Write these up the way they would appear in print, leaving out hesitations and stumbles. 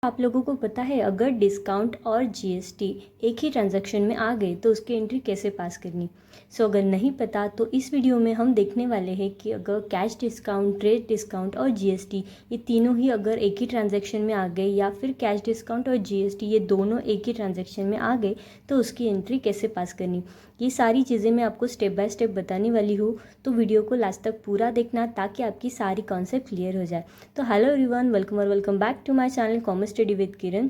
आप लोगों को पता है अगर डिस्काउंट और जीएसटी एक ही ट्रांजैक्शन में आ गए तो उसकी एंट्री कैसे पास करनी। अगर नहीं पता तो इस वीडियो में हम देखने वाले हैं कि अगर कैश डिस्काउंट, ट्रेड डिस्काउंट और जीएसटी ये तीनों ही अगर एक ही ट्रांजैक्शन में आ गए या फिर कैश डिस्काउंट और जीएसटी ये दोनों एक ही ट्रांजैक्शन में आ गए तो उसकी एंट्री कैसे पास करनी। ये सारी चीज़ें मैं आपको स्टेप बाय स्टेप बताने वाली हूँ, तो वीडियो को लास्ट तक पूरा देखना ताकि आपकी सारी कॉन्सेप्ट क्लियर हो जाए। तो हेलो एवरीवन, वेलकम और welcome back to my channel commerce study with Kiran.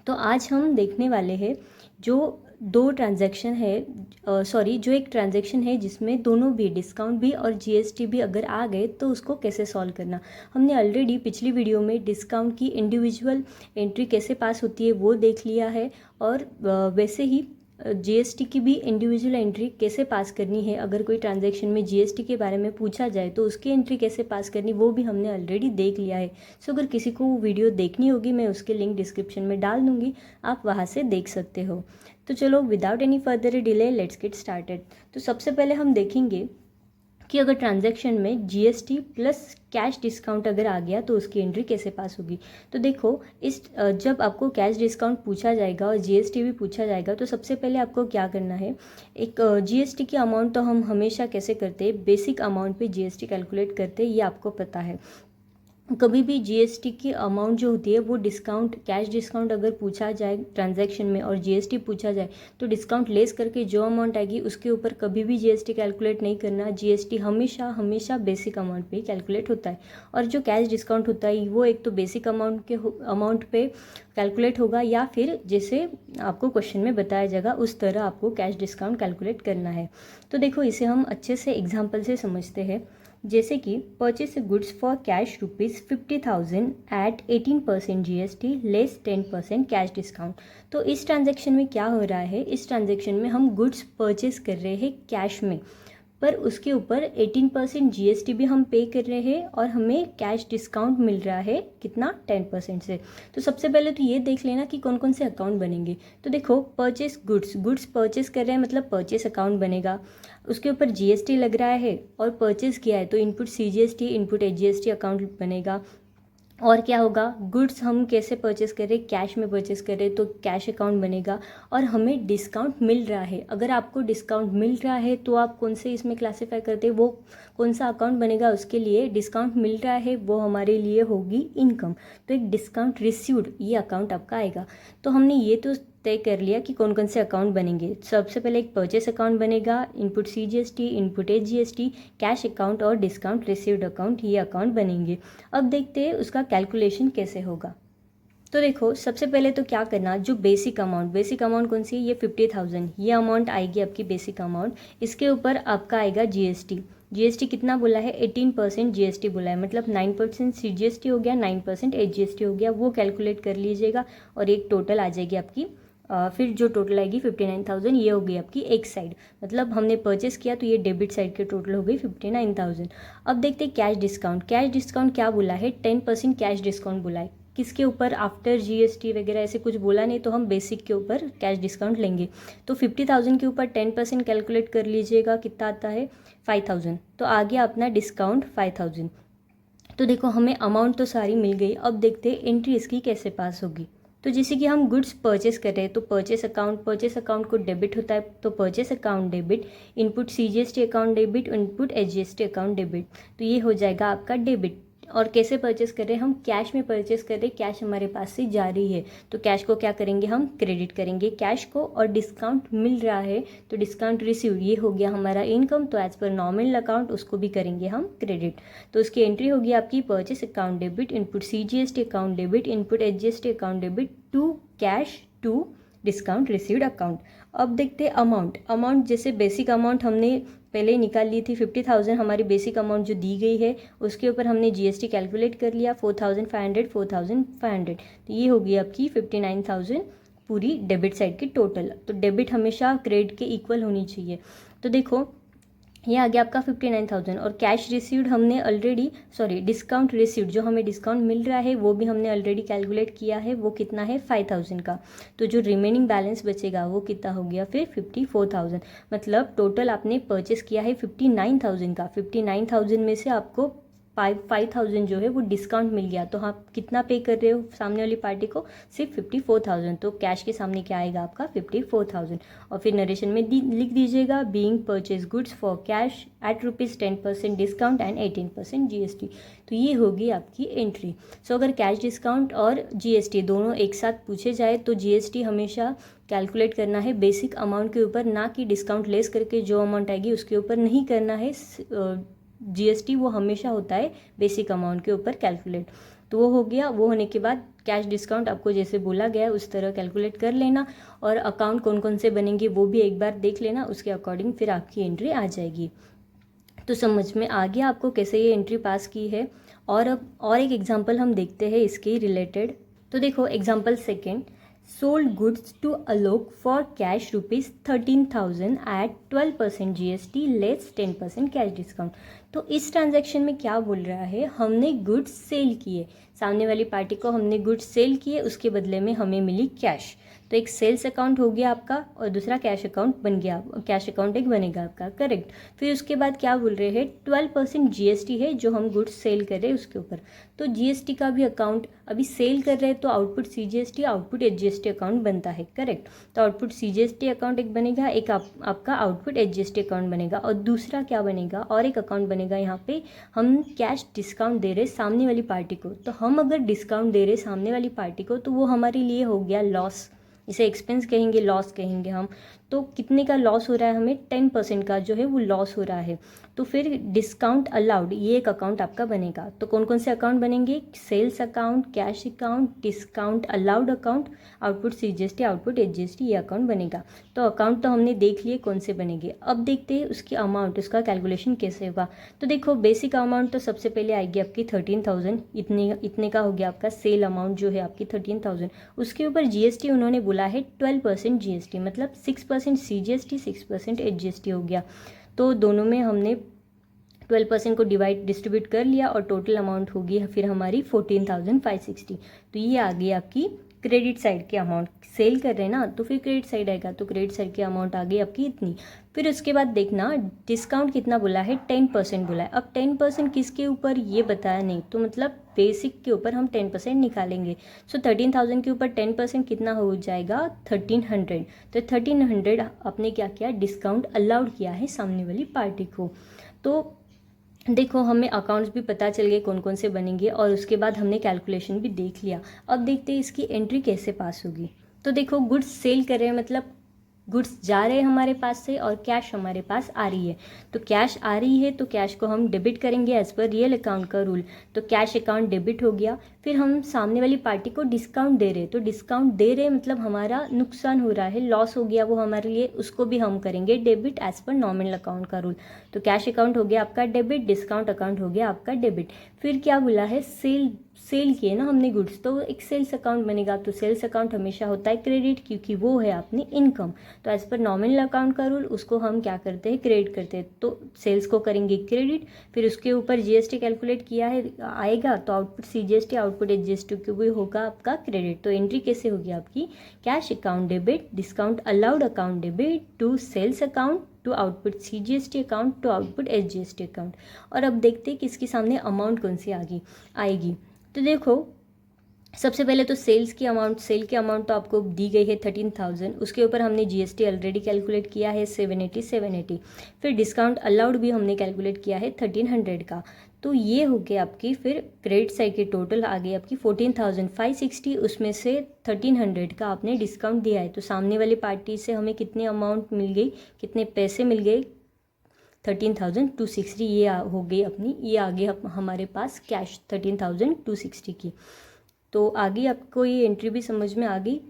तो आज हम देखने वाले हैं जो दो ट्रांजैक्शन है जो एक ट्रांजैक्शन है जिसमें दोनों भी डिस्काउंट भी और जीएसटी भी अगर आ गए तो उसको कैसे सॉल्व करना। हमने ऑलरेडी पिछली वीडियो में डिस्काउंट की इंडिविजुअल एंट्री कैसे पास होती है वो देख लिया है, और वैसे ही जीएसटी की भी इंडिविजुअल एंट्री कैसे पास करनी है। अगर कोई ट्रांजैक्शन में जीएसटी के बारे में पूछा जाए तो उसकी एंट्री कैसे पास करनी वो भी हमने ऑलरेडी देख लिया है। अगर किसी को वो वीडियो देखनी होगी मैं उसके लिंक डिस्क्रिप्शन में डाल दूँगी, आप वहाँ से देख सकते हो। तो चलो without any further delay let's get started. तो सबसे पहले हम देखेंगे कि अगर ट्रांजैक्शन में जीएसटी प्लस कैश डिस्काउंट अगर आ गया तो उसकी एंट्री कैसे पास होगी। तो देखो, जब आपको कैश डिस्काउंट पूछा जाएगा और जीएसटी भी पूछा जाएगा तो सबसे पहले आपको क्या करना है। एक जीएसटी की अमाउंट तो हम हमेशा कैसे करते हैं, बेसिक अमाउंट पे जीएसटी कैलकुलेट करते हैं, ये आपको पता है। कभी भी जीएसटी की अमाउंट जो होती है वो डिस्काउंट, कैश डिस्काउंट अगर पूछा जाए ट्रांजैक्शन में और जीएसटी पूछा जाए तो डिस्काउंट लेस करके जो अमाउंट आएगी उसके ऊपर कभी भी जीएसटी कैलकुलेट नहीं करना। जीएसटी हमेशा हमेशा बेसिक अमाउंट पे कैलकुलेट होता है, और जो कैश डिस्काउंट होता है वो एक तो बेसिक अमाउंट पे कैलकुलेट होगा या फिर जैसे आपको क्वेश्चन में बताया जाएगा उस तरह आपको कैश डिस्काउंट कैलकुलेट करना है। तो देखो, इसे हम अच्छे से एग्जाम्पल से समझते हैं। जैसे कि purchase goods for cash ₹50,000 at 18% GST less 10% cash discount. तो इस ट्रांजैक्शन में क्या हो रहा है, इस ट्रांजैक्शन में हम गुड्स परचेस कर रहे हैं कैश में, पर उसके ऊपर 18% जीएसटी भी हम पे कर रहे हैं और हमें कैश डिस्काउंट मिल रहा है कितना, 10% से। तो सबसे पहले तो ये देख लेना कि कौन कौन से अकाउंट बनेंगे। तो देखो, परचेस गुड्स परचेस कर रहे हैं मतलब परचेस अकाउंट बनेगा, उसके ऊपर जीएसटी लग रहा है और परचेस किया है तो input CGST, input HGST account बनेगा। और क्या होगा, गुड्स हम कैसे परचेस कर रहे हैं, कैश में परचेस कर रहे हैं तो कैश अकाउंट बनेगा। और हमें डिस्काउंट मिल रहा है, अगर आपको डिस्काउंट मिल रहा है तो आप कौन से इसमें क्लासीफाई करते हैं, वो कौन सा अकाउंट बनेगा, उसके लिए डिस्काउंट मिल रहा है वो हमारे लिए होगी इनकम। तो एक डिस्काउंट रिसीव्ड ये अकाउंट आपका आएगा। तो हमने ये तो तय कर लिया कि कौन कौन से अकाउंट बनेंगे। सबसे पहले एक परचेस अकाउंट बनेगा, input CGST, input HGST, cash account और डिस्काउंट रिसीव्ड अकाउंट, ये अकाउंट बनेंगे। अब देखते हैं उसका कैलकुलेशन कैसे होगा। तो देखो, सबसे पहले तो क्या करना, जो बेसिक अमाउंट कौन सी है, ये 50,000 ये अमाउंट आएगी आपकी बेसिक अमाउंट। इसके ऊपर आपका आएगा जीएसटी कितना बोला है, 18% जीएसटी बोला है, मतलब 9% सीजीएसटी हो गया, 9% एचजीएसटी हो गया, वो कैलकुलेट कर लीजिएगा और एक टोटल आ जाएगी आपकी। फिर जो टोटल आएगी 59,000 ये हो गई आपकी एक साइड, मतलब हमने परचेस किया तो ये डेबिट साइड के टोटल हो गई 59,000। अब देखते हैं कैश डिस्काउंट क्या बोला है, 10% कैश डिस्काउंट बोला है। किसके ऊपर, आफ्टर जीएसटी वगैरह ऐसे कुछ बोला नहीं, तो हम बेसिक के ऊपर कैश डिस्काउंट लेंगे। तो 50,000 के ऊपर 10% कैलकुलेट कर लीजिएगा, कितना आता है 5,000। तो आ गया अपना डिस्काउंट 5,000। तो देखो, हमें अमाउंट तो सारी मिल गई। अब देखते हैं एंट्री इसकी कैसे पास होगी। तो जैसे कि हम गुड्स परचेस कर रहे हैं तो परचेस अकाउंट को डेबिट होता है, तो purchase account debit, input CGST account debit, input HGST account debit, तो ये हो जाएगा आपका डेबिट। और कैसे परचेस कर रहे हैं, हम कैश में परचेस कर रहे हैं, कैश हमारे पास से जा रही है तो कैश को क्या करेंगे, हम क्रेडिट करेंगे कैश को। और डिस्काउंट मिल रहा है तो डिस्काउंट रिसीव, ये हो गया हमारा इनकम, तो एज पर नॉमिनल अकाउंट उसको भी करेंगे हम क्रेडिट। तो उसकी एंट्री होगी आपकी purchase account debit, input CGST account debit, input HGST account debit to cash to discount received account. अब देखते हैं अमाउंट जैसे बेसिक अमाउंट हमने पहले ही निकाल ली थी 50,000, हमारी बेसिक अमाउंट जो दी गई है उसके ऊपर हमने जीएसटी कैलकुलेट कर लिया 4,500। तो ये हो गई आपकी 59,000 पूरी डेबिट साइड की टोटल। तो डेबिट हमेशा क्रेडिट के इक्वल होनी चाहिए। तो देखो, ये आ गया आपका 59,000। और कैश रिसीव्ड हमने ऑलरेडी, डिस्काउंट रिसीव्ड जो हमें डिस्काउंट मिल रहा है वो भी हमने ऑलरेडी कैलकुलेट किया है, वो कितना है 5,000 का। तो जो रिमेनिंग बैलेंस बचेगा वो कितना हो गया फिर 54,000। मतलब टोटल आपने परचेस किया है 59,000 का, 59,000 में से आपको 5,000 जो है वो डिस्काउंट मिल गया, तो आप कितना पे कर रहे हो सामने वाली पार्टी को? सिर्फ 54,000। तो कैश के सामने क्या आएगा आपका? 54,000। और फिर नरेशन में लिख दीजिएगा being purchase goods for cash eight ₹10% discount and 18% GST। तो ये होगी आपकी एंट्री। सो अगर कैश डिस्काउंट और GST दोनों एक साथ पूछे जाए तो GST हमेशा कैलकुलेट करना है बेसिक अमाउंट के ऊपर, ना कि डिस्काउंट लेस करके जो अमाउंट आएगी उसके ऊपर नहीं करना है। GST वो हमेशा होता है बेसिक अमाउंट के ऊपर कैलकुलेट। तो वो हो गया। वो होने के बाद कैश डिस्काउंट आपको जैसे बोला गया है उस तरह कैलकुलेट कर लेना, और अकाउंट कौन कौन से बनेंगे वो भी एक बार देख लेना, उसके अकॉर्डिंग फिर आपकी एंट्री आ जाएगी। तो समझ में आ गया आपको कैसे ये एंट्री पास की है। और अब और एक एग्जांपल हम देखते हैं इसके रिलेटेड। तो देखो example second, sold goods to Alok for cash ₹13,000 at 12% GST less 10% cash discount. तो इस ट्रांजैक्शन में क्या बोल रहा है, हमने गुड्स सेल किए, सामने वाली पार्टी को हमने गुड्स सेल किए, उसके बदले में हमें मिली कैश। तो एक सेल्स अकाउंट हो गया आपका और दूसरा कैश अकाउंट बन गया, कैश अकाउंट एक बनेगा आपका, करेक्ट। फिर उसके बाद क्या बोल रहे हैं, 12% GST है जो हम गुड्स सेल कर रहे हैं उसके ऊपर। तो GST का भी अकाउंट, अभी सेल कर रहे हैं तो output CGST output HGST account बनता है, करेक्ट। तो आउटपुट CGST अकाउंट एक बनेगा, एक आपका आउटपुट HGST अकाउंट बनेगा, और दूसरा क्या बनेगा, और एक अकाउंट बनेगा यहाँ पे, हम कैश डिस्काउंट दे रहे सामने वाली पार्टी को। तो हम अगर डिस्काउंट दे रहे सामने वाली पार्टी को तो वो हमारे लिए हो गया लॉस, इसे एक्सपेंस कहेंगे, लॉस कहेंगे हम। तो कितने का लॉस हो रहा है हमें? 10% का जो है वो लॉस हो रहा है। तो फिर डिस्काउंट अलाउड ये एक अकाउंट आपका बनेगा। तो कौन कौन से अकाउंट बनेंगे? Sales account, cash account, discount allowed account, output CGST output HGST, ये अकाउंट बनेगा। तो अकाउंट तो हमने देख लिए कौन से बनेंगे। अब देखते हैं उसकी अमाउंट, उसका कैलकुलेशन कैसे होगा। तो देखो बेसिक अमाउंट तो सबसे पहले आएगी आपकी 13,000, इतने का हो गया आपका सेल अमाउंट जो है आपकी 13,000। उसके ऊपर GST उन्होंने बोला है 12% GST, मतलब 6% CGST 6% HGST हो गया। तो दोनों में हमने 12% को डिस्ट्रीब्यूट कर लिया और टोटल अमाउंट होगी फिर हमारी 14,560। तो ये आ गई आपकी क्रेडिट साइड के अमाउंट। सेल कर रहे हैं ना तो फिर क्रेडिट साइड आएगा, तो क्रेडिट साइड की अमाउंट आ गई आपकी इतनी। फिर उसके बाद देखना डिस्काउंट कितना बोला है, 10% बोला है। अब 10% किसके ऊपर ये बताया नहीं, तो मतलब बेसिक के ऊपर हम 10% निकालेंगे। सो 13,000 के ऊपर 10% कितना हो जाएगा, 1,300। तो 1,300 आपने क्या किया, डिस्काउंट अलाउड किया है सामने वाली पार्टी को। तो देखो हमें अकाउंट्स भी पता चल गए कौन कौन से बनेंगे, और उसके बाद हमने कैलकुलेशन भी देख लिया। अब देखते हैं इसकी एंट्री कैसे पास होगी। तो देखो गुड्स सेल कर रहे हैं, मतलब गुड्स जा रहे हैं हमारे पास से और कैश हमारे पास आ रही है। तो कैश आ रही है तो कैश को हम डेबिट करेंगे एज पर रियल अकाउंट का रूल। तो कैश अकाउंट डेबिट हो गया। फिर हम सामने वाली पार्टी को डिस्काउंट दे रहे हैं, तो डिस्काउंट दे रहे मतलब हमारा नुकसान हो रहा है, लॉस हो गया वो हमारे लिए, उसको भी हम करेंगे debit as per nominal account का रूल। तो कैश अकाउंट हो गया आपका डेबिट, डिस्काउंट अकाउंट हो गया आपका डेबिट। फिर क्या बोला है, सेल किए ना हमने गुड्स, तो एक सेल्स अकाउंट बनेगा। तो सेल्स अकाउंट हमेशा होता है क्रेडिट, क्योंकि वो है अपनी इनकम। तो एज पर नॉमिनल अकाउंट का रूल उसको हम क्या करते हैं, क्रेडिट करते हैं। तो सेल्स को करेंगे क्रेडिट, फिर उसके ऊपर GST कैलकुलेट किया है आएगा, तो आउटपुट CGST आउटपुट HGST को भी होगा आपका क्रेडिट। तो एंट्री कैसे होगी आपकी, cash account debit, discount allowed account debit to sales account to output CGST account to output HGST account. और अब देखते हैं कि इसके सामने अमाउंट कौन सी आएगी। तो देखो सबसे पहले तो सेल की अमाउंट तो आपको दी गई है 13,000, उसके ऊपर हमने GST ऑलरेडी कैलकुलेट किया है 780। फिर डिस्काउंट अलाउड भी हमने कैलकुलेट किया है 1,300 का। तो ये हो गया आपकी, फिर क्रेडिट साइड की टोटल आ गई आपकी 14,560, उसमें से 1,300 का आपने डिस्काउंट दिया है। तो सामने वाली पार्टी से हमें कितनी अमाउंट मिल गई, कितने पैसे मिल गए, 13,260। ये हो गई अपनी, ये आ गई हमारे पास कैश 13,260 की। तो आगे आपको ये एंट्री भी समझ में आ गई।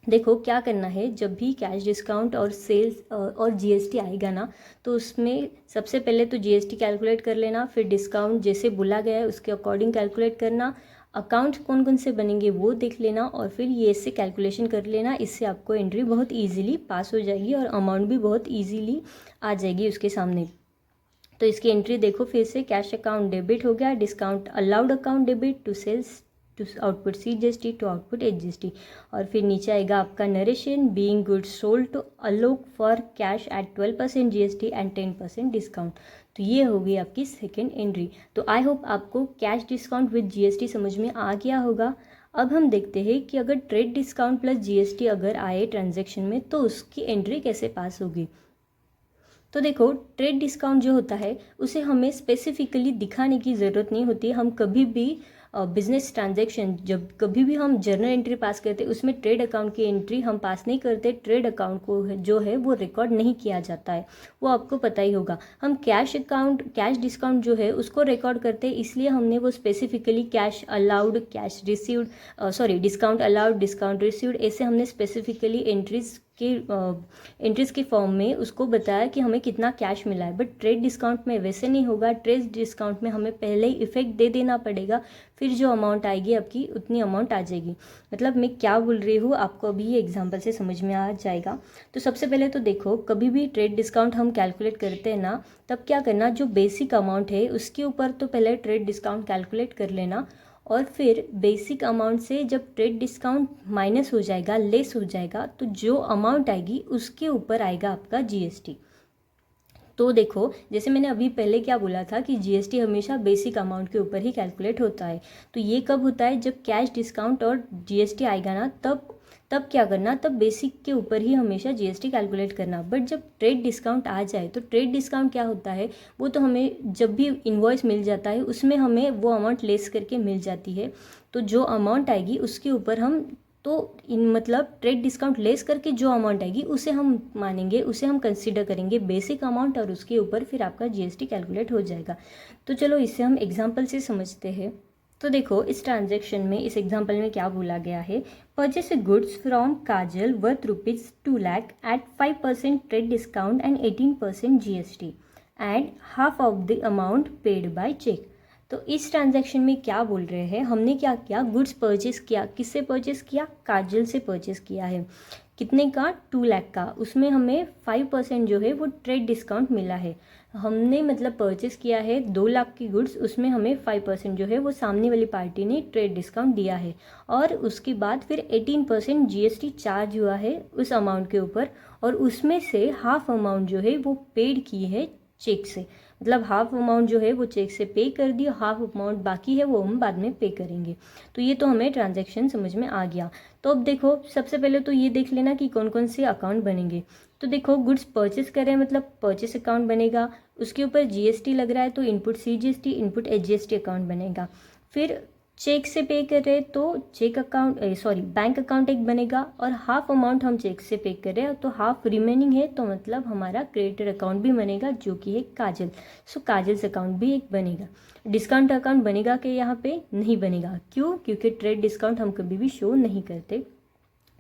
देखो क्या करना है, जब भी कैश डिस्काउंट और सेल्स और GST आएगा ना, तो उसमें सबसे पहले तो GST कैलकुलेट कर लेना, फिर डिस्काउंट जैसे बोला गया है उसके अकॉर्डिंग कैलकुलेट करना, अकाउंट कौन कौन से बनेंगे वो देख लेना, और फिर ये से कैलकुलेशन कर लेना। इससे आपको एंट्री बहुत ईजिली पास हो जाएगी और अमाउंट भी बहुत ईजिली आ जाएगी उसके सामने। तो इसकी एंट्री देखो फिर से, कैश अकाउंट डेबिट हो गया, discount allowed account debit to sales to output CGST to output HGST। और फिर नीचे आएगा आपका narration, being goods sold to Alok for cash at 12% GST and 10% discount. तो ये होगी आपकी सेकेंड एंट्री। तो आई होप आपको कैश डिस्काउंट विद GST समझ में आ गया होगा। अब हम देखते हैं कि अगर ट्रेड डिस्काउंट प्लस GST अगर आए ट्रांजैक्शन में तो उसकी एंट्री कैसे पास होगी। तो देखो, ट्रेड डिस्काउंट जो होता है उसे हमें स्पेसिफिकली दिखाने की ज़रूरत नहीं होती। हम कभी भी बिजनेस ट्रांजैक्शन जब कभी भी हम जर्नल एंट्री पास करते उसमें ट्रेड अकाउंट की एंट्री हम पास नहीं करते। ट्रेड अकाउंट को जो है वो रिकॉर्ड नहीं किया जाता है, वो आपको पता ही होगा। हम कैश डिस्काउंट जो है उसको रिकॉर्ड करते हैं, इसलिए हमने वो specifically cash allowed, cash received, discount allowed, discount received, ऐसे हमने स्पेसिफिकली एंट्रीज के फॉर्म में उसको बताया कि हमें कितना कैश मिला है। बट ट्रेड डिस्काउंट में वैसे नहीं होगा। ट्रेड डिस्काउंट में हमें पहले ही इफेक्ट दे देना पड़ेगा, फिर जो अमाउंट आएगी आपकी उतनी अमाउंट आ जाएगी। मतलब मैं क्या बोल रही हूँ आपको अभी ये एग्जांपल से समझ में आ जाएगा। तो सबसे पहले तो देखो, कभी भी ट्रेड डिस्काउंट हम कैलकुलेट करते हैं ना, तब क्या करना, जो बेसिक अमाउंट है उसके ऊपर तो पहले ट्रेड डिस्काउंट कैलकुलेट कर लेना, और फिर बेसिक अमाउंट से जब ट्रेड डिस्काउंट माइनस हो जाएगा, लेस हो जाएगा, तो जो अमाउंट आएगी उसके ऊपर आएगा आपका GST। तो देखो, जैसे मैंने अभी पहले क्या बोला था कि GST हमेशा बेसिक अमाउंट के ऊपर ही कैलकुलेट होता है। तो ये कब होता है, जब कैश डिस्काउंट और GST आएगा ना, तब क्या करना, तब बेसिक के ऊपर ही हमेशा GST कैलकुलेट करना। बट जब ट्रेड डिस्काउंट आ जाए तो ट्रेड डिस्काउंट क्या होता है, वो तो हमें जब भी इन्वॉइस मिल जाता है उसमें हमें वो अमाउंट लेस करके मिल जाती है। तो जो अमाउंट आएगी उसके ऊपर हम मतलब ट्रेड डिस्काउंट लेस करके जो अमाउंट आएगी उसे हम मानेंगे, उसे हम कंसीडर करेंगे बेसिक अमाउंट, और उसके ऊपर फिर आपका GST कैलकुलेट हो जाएगा। तो चलो इसे हम एग्जांपल से समझते हैं। तो देखो, इस ट्रांजैक्शन में, इस एग्जांपल में क्या बोला गया है, purchase a goods from Kajal worth ₹2 lakh at 5% trade discount and 18% GST and half of the amount paid by cheque. तो इस ट्रांजैक्शन में क्या बोल रहे हैं, हमने क्या किया, गुड्स परचेस किया। किससे परचेस किया, काजल से परचेस किया है। कितने का, 2 लाख का। उसमें हमें 5% जो है वो ट्रेड डिस्काउंट मिला है। हमने मतलब परचेस किया है 2 लाख की गुड्स, उसमें हमें 5% जो है वो सामने वाली पार्टी ने ट्रेड डिस्काउंट दिया है। और उसके बाद फिर 18% GST चार्ज हुआ है उस अमाउंट के ऊपर, और उसमें से हाफ अमाउंट जो है वो पेड की है चेक से। मतलब हाफ अमाउंट जो है वो चेक से पे कर दी, हाफ अमाउंट बाकी है वो हम बाद में पे करेंगे। तो ये तो हमें ट्रांजैक्शन समझ में आ गया। तो अब देखो, सबसे पहले तो ये देख लेना कि कौन कौन से अकाउंट बनेंगे। तो देखो, गुड्स परचेस करें मतलब परचेस अकाउंट बनेगा, उसके ऊपर GST लग रहा है तो input CGST, input HGST account बनेगा। फिर चेक से पे कर रहे हैं तो बैंक अकाउंट एक बनेगा, और हाफ अमाउंट हम चेक से पे कर रहे हैं तो हाफ रिमेनिंग है, तो मतलब हमारा क्रेडिटर अकाउंट भी बनेगा जो कि है काजल। सो काजल्स अकाउंट भी एक बनेगा। डिस्काउंट अकाउंट बनेगा कि यहाँ पे नहीं बनेगा, क्यों, क्योंकि ट्रेड डिस्काउंट हम कभी भी शो नहीं करते।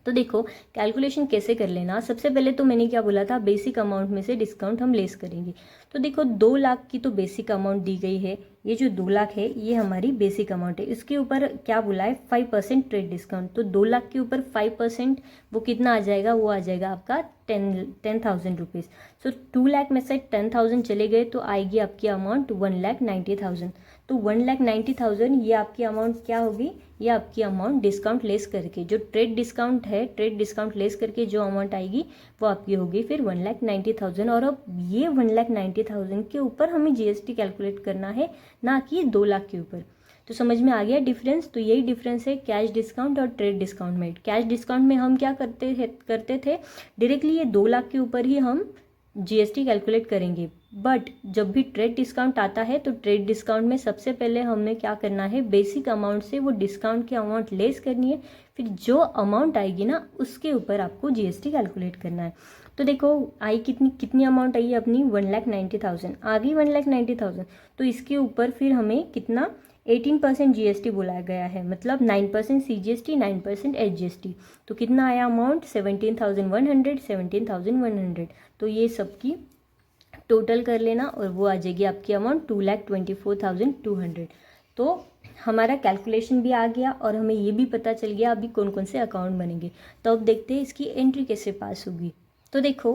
तो देखो, कैलकुलेशन कैसे कर लेना। सबसे पहले तो मैंने क्या बोला था, बेसिक अमाउंट में से डिस्काउंट हम लेस करेंगे। तो देखो, 2 लाख की तो बेसिक अमाउंट दी गई है। ये जो 2 लाख है ये हमारी बेसिक अमाउंट है। इसके ऊपर क्या बोला है, 5% ट्रेड डिस्काउंट। तो 2 लाख के ऊपर 5% वो कितना आ जाएगा, वो आ जाएगा आपका 10,000 रुपीज़। सो 2 लाख में से 10,000 चले गए तो आएगी आपकी अमाउंट 1,90,000। तो 1,90,000 ये आपकी अमाउंट क्या होगी, ये आपकी अमाउंट डिस्काउंट लेस करके, जो ट्रेड डिस्काउंट है, ट्रेड डिस्काउंट लेस करके जो अमाउंट आएगी वो आपकी होगी फिर 1,90,000। और अब ये 1,90,000 के ऊपर हमें GST कैलकुलेट करना है, ना कि 2 लाख के ऊपर। तो समझ में आ गया डिफरेंस। तो यही डिफरेंस है कैश डिस्काउंट और ट्रेड डिस्काउंट में। कैश डिस्काउंट में हम क्या करते थे, डायरेक्टली ये 2 लाख के ऊपर ही हम GST कैलकुलेट करेंगे। बट जब भी ट्रेड डिस्काउंट आता है तो ट्रेड डिस्काउंट में सबसे पहले हमें क्या करना है, बेसिक अमाउंट से वो डिस्काउंट की अमाउंट लेस करनी है, फिर जो अमाउंट आएगी ना उसके ऊपर आपको GST कैलकुलेट करना है। तो देखो, आई कितनी अमाउंट आई अपनी, 1,90,000 आ गई, 1,90,000। तो इसके ऊपर फिर हमें कितना, 18% GST बोला गया है, मतलब 9% CGST, 9% HGST। तो कितना आया अमाउंट, 17,100। तो ये सबकी टोटल कर लेना और वो आ जाएगी आपकी अमाउंट 2,24,200। तो हमारा कैलकुलेशन भी आ गया और हमें ये भी पता चल गया अभी कौन कौन से अकाउंट बनेंगे। तो अब देखते हैं इसकी एंट्री कैसे पास होगी। तो देखो,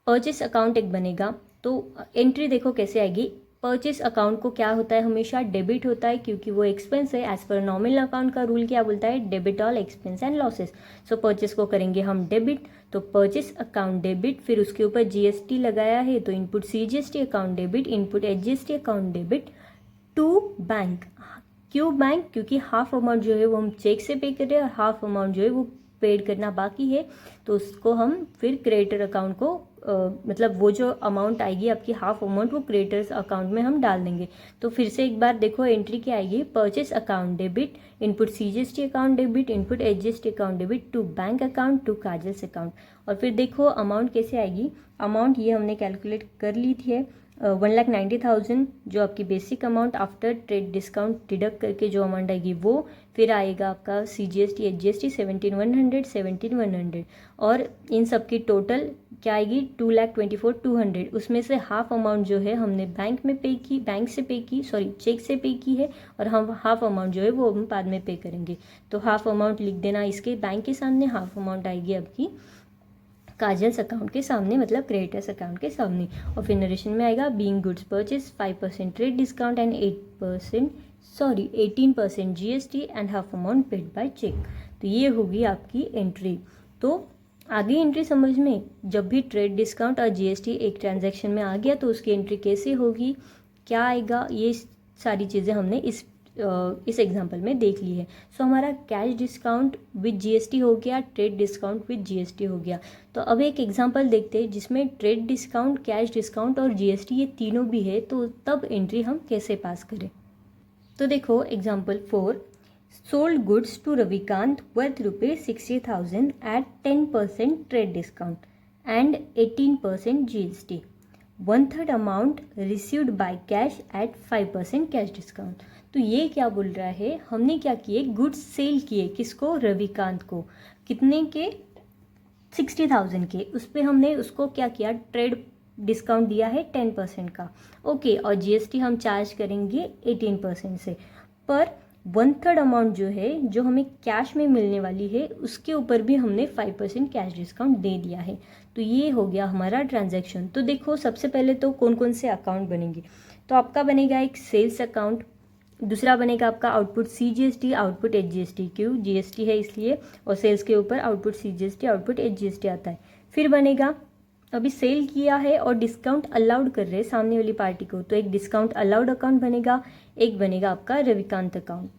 परचेस अकाउंट एक बनेगा, तो एंट्री देखो कैसे आएगी, परचेस अकाउंट को क्या होता है, हमेशा डेबिट होता है क्योंकि वो एक्सपेंस है। एज पर नॉमिनल अकाउंट का रूल क्या बोलता है, debit all expense and losses. So purchase को करेंगे हम डेबिट, तो परचेस अकाउंट डेबिट, फिर उसके ऊपर जीएसटी लगाया है तो input CGST account debit, input HGST account debit to bank. क्यों बैंक, क्योंकि हाफ अमाउंट जो है वो हम चेक से पे कर रहे हैं और हाफ अमाउंट जो है वो पेड करना बाकी है, तो उसको हम फिर क्रेडिटर अकाउंट को मतलब वो जो अमाउंट आएगी आपकी हाफ अमाउंट वो क्रेडिटर्स अकाउंट में हम डाल देंगे। तो फिर से एक बार देखो एंट्री क्या आएगी, purchase account debit, input CGST account debit, input HGST account debit to bank account to Kajal's account. और फिर देखो अमाउंट कैसे आएगी, अमाउंट ये हमने कैलकुलेट कर ली थी 1,90,000 जो आपकी basic amount after trade discount deduct करके जो अमाउंट आएगी वो, फिर आएगा आपका सीजीएसटी एचजीएसटी 17,100 और इन सब की टोटल क्या आएगी 2,24,200। उसमें से हाफ अमाउंट जो है हमने बैंक में पे की, बैंक से पे की, सॉरी चेक से पे की है, और हम हाफ अमाउंट जो है वो हम बाद में पे करेंगे। तो हाफ अमाउंट लिख देना इसके बैंक के सामने, हाफ अमाउंट आएगी आपकी काजल्स अकाउंट के सामने, मतलब क्रेडिटर्स अकाउंट के सामने। और फिर नरेशन में आएगा being goods purchase 5% trade discount and 18% GST and half amount paid by cheque. तो ये होगी आपकी एंट्री। तो आगे एंट्री समझ में, जब भी ट्रेड डिस्काउंट और जीएसटी एक ट्रांजैक्शन में आ गया तो उसकी एंट्री कैसे होगी, क्या आएगा, ये सारी चीज़ें हमने इस एग्जांपल में देख ली है। सो हमारा कैश डिस्काउंट विद जीएसटी हो गया, ट्रेड डिस्काउंट विद जीएसटी हो गया। तो अब एक एग्जांपल देखते हैं जिसमें ट्रेड डिस्काउंट, कैश डिस्काउंट और जीएसटी ये तीनों भी है, तो तब एंट्री हम कैसे पास करें। तो देखो example 4, sold goods to Ravikant worth ₹60,000 at 10% trade discount and 18% GST, 1/3 amount received by cash at 5% cash discount. तो ये क्या बोल रहा है, हमने क्या किए, गुड्स सेल किए, किसको, रविकांत को, कितने के, 60,000 के। उस पर हमने उसको क्या किया, ट्रेड डिस्काउंट दिया है 10% का, ओके, और जीएसटी हम चार्ज करेंगे 18% से। पर 1/3 अमाउंट जो है, जो हमें कैश में मिलने वाली है, उसके ऊपर भी हमने 5% कैश डिस्काउंट दे दिया है। तो ये हो गया हमारा ट्रांजैक्शन। तो देखो सबसे पहले तो कौन कौन से अकाउंट बनेंगे, तो आपका बनेगा एक सेल्स अकाउंट, दूसरा बनेगा आपका आउटपुट सीजीएसटी, आउटपुट एचजीएसटी, क्यों, जीएसटी है इसलिए, और सेल्स के ऊपर आउटपुट सीजीएसटी, आउटपुट एचजीएसटी आता है। फिर बनेगा, अभी सेल किया है और डिस्काउंट अलाउड कर रहे हैं सामने वाली पार्टी को, तो एक डिस्काउंट अलाउड अकाउंट बनेगा, एक बनेगा आपका रविकांत अकाउंट।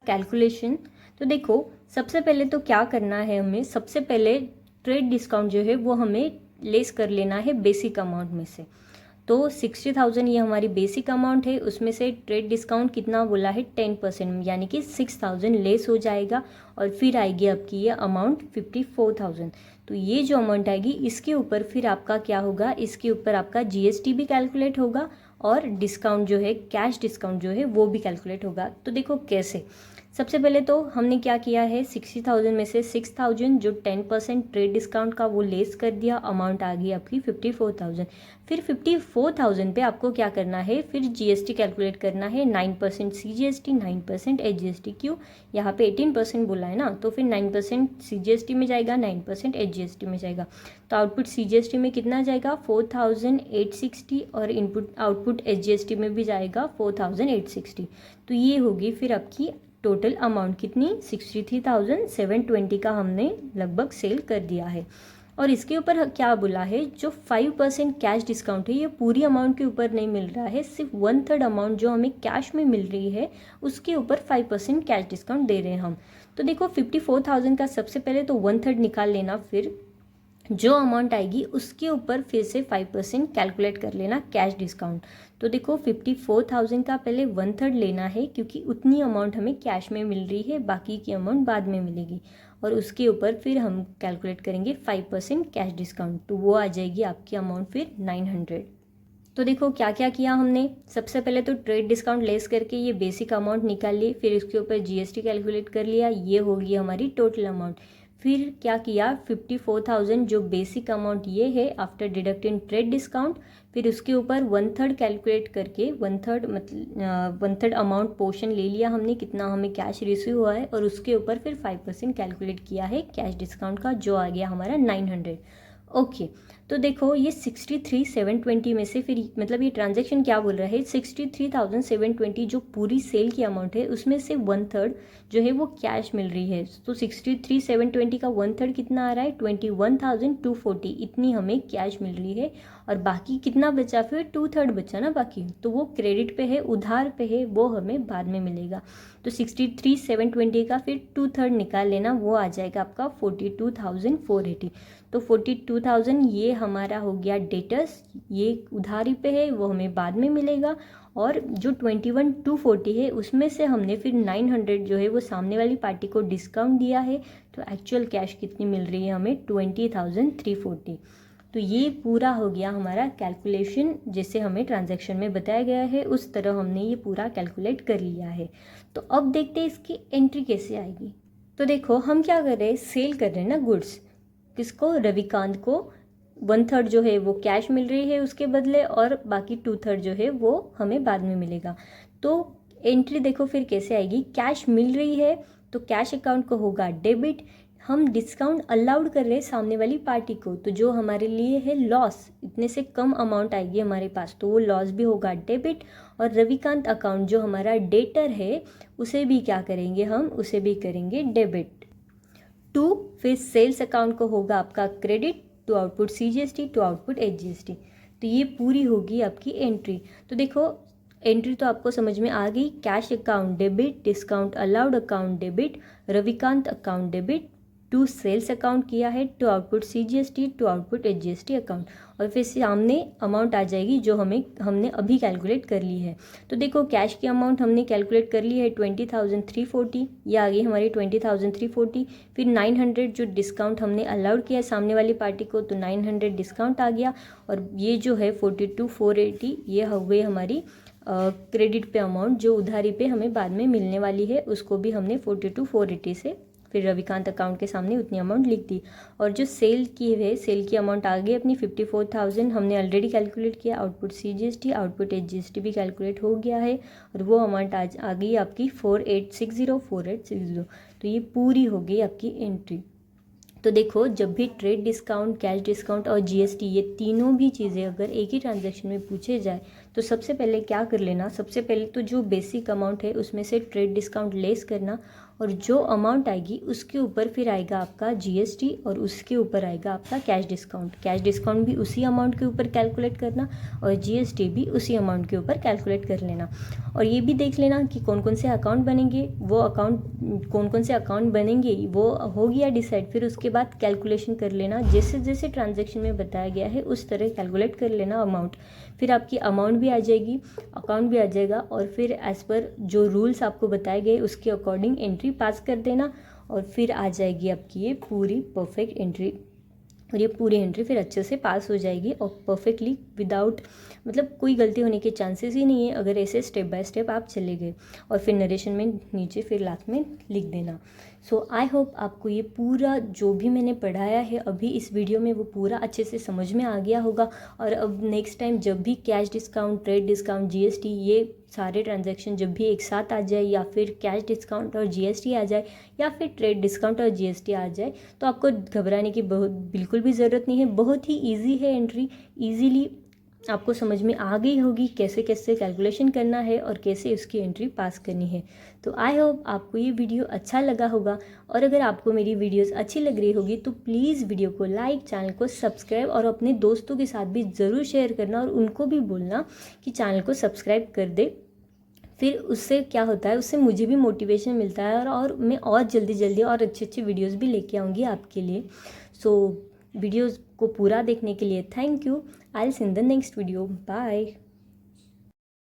कैलकुलेशन, तो देखो सबसे पहले तो क्या करना है हमें, सबसे पहले ट्रेड डिस्काउंट जो है वो हमें लेस कर लेना है बेसिक अमाउंट में से। तो 60,000 ये हमारी बेसिक अमाउंट है, उसमें से ट्रेड डिस्काउंट कितना बोला है 10%, यानी कि 6,000 लेस हो जाएगा, और फिर आएगी आपकी ये अमाउंट 54,000। तो ये जो अमाउंट आएगी इसके ऊपर फिर आपका क्या होगा, इसके ऊपर आपका जीएसटी भी कैलकुलेट होगा और डिस्काउंट जो है, कैश डिस्काउंट जो है वो भी कैलकुलेट होगा। तो देखो कैसे, सबसे पहले तो हमने क्या किया है, 60,000 में से 6,000 जो 10% ट्रेड डिस्काउंट का वो लेस कर दिया, अमाउंट आ गई आपकी 54,000। फिर 54,000 पे आपको क्या करना है, फिर जीएसटी कैलकुलेट करना है, 9% सीजीएसटी, 9% एचजीएसटी, क्यों, यहाँ पे 18% बोला है ना, तो फिर 9% सीजीएसटी में जाएगा, 9% एचजीएसटी में जाएगा। तो आउटपुट सीजीएसटी में कितना जाएगा 4,860, और इनपुट आउटपुट एचजीएसटी में भी जाएगा 4,860। तो ये होगी फिर आपकी टोटल अमाउंट कितनी, 63,720 का हमने लगभग सेल कर दिया है। और इसके ऊपर क्या बोला है, जो 5% कैश डिस्काउंट है ये पूरी अमाउंट के ऊपर नहीं मिल रहा है, सिर्फ 1/3 अमाउंट जो हमें कैश में मिल रही है उसके ऊपर 5% कैश डिस्काउंट दे रहे हैं हम। तो देखो 54,000 का सबसे पहले तो 1/3 निकाल लेना, फिर जो अमाउंट आएगी उसके ऊपर फिर से 5% कैलकुलेट कर लेना कैश डिस्काउंट। तो देखो 54,000 का पहले 1/3 लेना है, क्योंकि उतनी अमाउंट हमें कैश में मिल रही है, बाकी की अमाउंट बाद में मिलेगी, और उसके ऊपर फिर हम कैलकुलेट करेंगे 5% कैश डिस्काउंट, तो वो आ जाएगी आपकी अमाउंट फिर 900। तो देखो क्या क्या किया हमने, सबसे पहले तो ट्रेड डिस्काउंट लेस करके ये बेसिक अमाउंट निकाल ली, फिर इसके ऊपर जीएसटी कैलकुलेट कर लिया, ये होगी हमारी टोटल अमाउंट। फिर क्या किया, 54,000 जो बेसिक अमाउंट ये है आफ्टर डिडक्टिंग ट्रेड डिस्काउंट, फिर उसके ऊपर 1/3 कैलकुलेट करके 1/3 मतलब 1/3 अमाउंट पोर्शन ले लिया हमने, कितना हमें कैश रिसीव हुआ है, और उसके ऊपर फिर 5% कैलकुलेट किया है कैश डिस्काउंट का, जो आ गया हमारा 900। ओके, तो देखो ये 63,720 में से फिर मतलब ये ट्रांजैक्शन क्या बोल रहा है, 63,720 जो पूरी सेल की अमाउंट है उसमें से 1/3 जो है वो कैश मिल रही है। तो 63,720 का 1/3 कितना आ रहा है, 21,240, इतनी हमें कैश मिल रही है। और बाकी कितना बचा, फिर 2/3 बचा ना बाकी, तो वो क्रेडिट पे है, उधार पे है, वो हमें बाद में मिलेगा। तो 63,720 का फिर 2/3 निकाल लेना, वो आ जाएगा आपका 42,480। तो 42,000 ये हमारा हो गया डेटर्स, ये उधारी पे है, वो हमें बाद में मिलेगा। और जो 21,240 है उसमें से हमने फिर 900 जो है वो सामने वाली पार्टी को डिस्काउंट दिया है। तो एक्चुअल कैश कितनी मिल रही है हमें, 20,340। तो ये पूरा हो गया हमारा कैलकुलेशन, जैसे हमें ट्रांजैक्शन में बताया गया है उस तरह हमने ये पूरा कैलकुलेट कर लिया है। तो अब देखते हैं इसकी एंट्री कैसे आएगी। तो देखो हम क्या कर रहे हैं, सेल कर रहे हैं ना गुड्स, किसको, रविकांत को 1/3 जो है वो कैश मिल रही है उसके बदले, और बाकी 2/3 जो है वो हमें बाद में मिलेगा। तो एंट्री देखो फिर कैसे आएगी, कैश मिल रही है तो कैश अकाउंट को होगा डेबिट, हम डिस्काउंट अलाउड कर रहे हैं सामने वाली पार्टी को, तो जो हमारे लिए है लॉस, इतने से कम अमाउंट आएगी हमारे पास, तो वो लॉस भी होगा डेबिट। और रविकांत अकाउंट जो हमारा डेटर है उसे भी क्या करेंगे हम, उसे भी करेंगे डेबिट। फिर सेल्स अकाउंट को होगा आपका credit, to output CGST, to output HGST। तो ये पूरी होगी आपकी एंट्री। तो देखो एंट्री तो आपको समझ में आ गई, cash account debit, discount allowed account debit, Ravikant account debit, to sales account किया है, to output CGST, to output HGST account, और फिर सामने अमाउंट आ जाएगी जो हमने अभी कैलकुलेट कर ली है। तो देखो कैश की अमाउंट हमने कैलकुलेट कर ली है 20,340, ये आ गई हमारी 20,340। फिर 900 जो डिस्काउंट हमने अलाउड किया है सामने वाली पार्टी को, तो 900 डिस्काउंट आ गया। और ये जो है 42,480 ये हो गई हमारी क्रेडिट पे अमाउंट, जो उधारी पे हमें बाद में मिलने वाली है उसको भी हमने 42,480 से फिर रविकांत अकाउंट के सामने उतनी अमाउंट लिख दी। और जो सेल की है, सेल की अमाउंट आ गई अपनी 54,000, हमने ऑलरेडी कैलकुलेट किया, आउटपुट CGST आउटपुट HGST भी कैलकुलेट हो गया है, और वो अमाउंट आज आ गई आपकी 4860। तो ये पूरी हो गई आपकी एंट्री। तो देखो जब भी ट्रेड डिस्काउंट, कैश डिस्काउंट और GST ये तीनों भी चीज़ें अगर एक ही ट्रांजैक्शन में पूछे जाए तो सबसे पहले क्या कर लेना, सबसे पहले तो जो बेसिक अमाउंट है उसमें से ट्रेड डिस्काउंट लेस करना, और जो अमाउंट आएगी उसके ऊपर फिर आएगा आपका GST, और उसके ऊपर आएगा आपका कैश डिस्काउंट। कैश डिस्काउंट भी उसी अमाउंट के ऊपर कैलकुलेट करना, और GST भी उसी अमाउंट के ऊपर कैलकुलेट कर लेना। और ये भी देख लेना कि कौन कौन से अकाउंट बनेंगे, वो अकाउंट कौन कौन से अकाउंट बनेंगे वो हो गया डिसाइड। फिर उसके बाद कैलकुलेशन कर लेना, जैसे जैसे ट्रांजैक्शन में बताया गया है उस तरह कैलकुलेट कर लेना अमाउंट। फिर आपकी अमाउंट भी आ जाएगी, अकाउंट भी आ जाएगा, और फिर एज़ पर जो रूल्स आपको बताए गए उसके अकॉर्डिंग एंट्री पास कर देना, और फिर आ जाएगी आपकी ये पूरी परफेक्ट एंट्री। और ये पूरी एंट्री फिर अच्छे से पास हो जाएगी और परफेक्टली विदाउट मतलब कोई गलती होने के चांसेस ही नहीं है अगर ऐसे स्टेप बाय स्टेप आप चले गए। और फिर नरेशन में नीचे फिर लास्ट में लिख देना। सो आई होप आपको ये पूरा जो भी मैंने पढ़ाया है अभी इस वीडियो में वो पूरा अच्छे से समझ में आ गया होगा। और अब नेक्स्ट टाइम जब भी cash discount, trade discount, GST ये सारे ट्रांजैक्शन जब भी एक साथ आ जाए, या फिर कैश डिस्काउंट और GST आ जाए, या फिर ट्रेड डिस्काउंट और GST आ जाए, तो आपको घबराने की बिल्कुल भी ज़रूरत नहीं है। बहुत ही ईजी है एंट्री, ईजीली आपको समझ में आ गई होगी कैसे कैसे कैलकुलेशन करना है और कैसे उसकी एंट्री पास करनी है। तो आई होप आपको ये वीडियो अच्छा लगा होगा, और अगर आपको मेरी वीडियोस अच्छी लग रही होगी तो प्लीज़ वीडियो को लाइक, चैनल को सब्सक्राइब और अपने दोस्तों के साथ भी ज़रूर शेयर करना, और उनको भी बोलना कि चैनल को सब्सक्राइब कर दे। फिर उससे क्या होता है, उससे मुझे भी मोटिवेशन मिलता है, और मैं और जल्दी जल्दी और अच्छे अच्छे वीडियोस भी लेके आऊँगी आपके लिए। सो वीडियोस को पूरा देखने के लिए thank you. I will see in the next video. Bye.